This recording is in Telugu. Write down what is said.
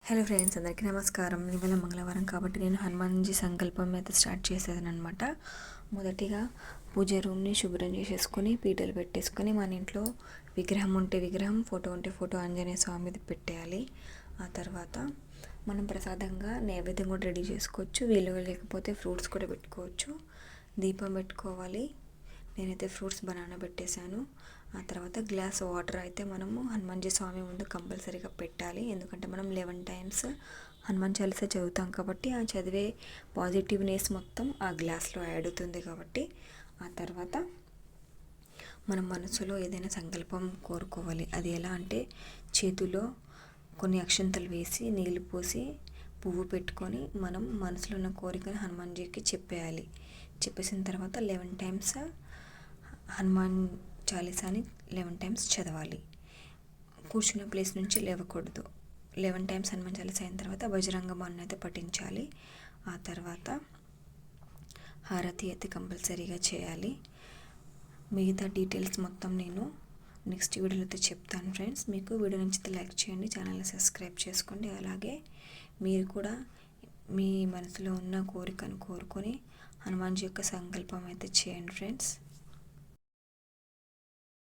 హలో ఫ్రెండ్స్, అందరికీ నమస్కారం. ఇవాళ మంగళవారం కాబట్టి నేను హనుమాన్జీ సంకల్పం అయితే స్టార్ట్ చేసేదాన్ని అనమాట. మొదటిగా పూజ రూమ్ని శుభ్రం చేసేసుకొని పీటలు పెట్టేసుకొని మన ఇంట్లో విగ్రహం ఉంటే విగ్రహం, ఫోటో ఉంటే ఫోటో ఆంజనేయ స్వామిది పెట్టేయాలి. ఆ తర్వాత మనం ప్రసాదంగా నైవేద్యం కూడా రెడీ చేసుకోవచ్చు. వీలుగా లేకపోతే ఫ్రూట్స్ కూడా పెట్టుకోవచ్చు. దీపం పెట్టుకోవాలి. నేనైతే ఫ్రూట్స్ బనానా పెట్టేశాను. ఆ తర్వాత గ్లాస్ వాటర్ అయితే మనము హనుమాన్జీ స్వామి ముందు కంపల్సరీగా పెట్టాలి. ఎందుకంటే మనం 11 టైమ్స్ హనుమాన్ చాలీసా చదువుతాం కాబట్టి ఆ చదివే పాజిటివ్నెస్ మొత్తం ఆ గ్లాస్లో యాడ్ అవుతుంది కాబట్టి. ఆ తర్వాత మనం మనసులో ఏదైనా సంకల్పం కోరుకోవాలి. అది ఎలా అంటే చేతిలో కొన్ని అక్షంతలు వేసి నీళ్ళు పోసి పువ్వు పెట్టుకొని మనం మనసులో ఉన్న కోరికను హనుమాన్జీకి చెప్పేయాలి. చెప్పేసిన తర్వాత 11 టైమ్స్ హనుమాన్ చాలీసాని 11 టైమ్స్ చదవాలి. కూర్చున్న ప్లేస్ నుంచి లేవకూడదు. 11 టైమ్స్ హనుమాన్ చాలీసా అయిన తర్వాత బజరంగ బాణ్ అయితే పఠించాలి. ఆ తర్వాత హారతి అయితే కంపల్సరీగా చేయాలి. మిగతా డీటెయిల్స్ మొత్తం నేను నెక్స్ట్ వీడియోలో అయితే చెప్తాను ఫ్రెండ్స్. మీకు వీడియో నచ్చితే లైక్ చేయండి, ఛానల్ని సబ్స్క్రైబ్ చేసుకోండి. అలాగే మీరు కూడా మీ మనసులో ఉన్న కోరికను కోరుకొని హనుమాన్జీ యొక్క సంకల్పం అయితే చేయండి ఫ్రెండ్స్.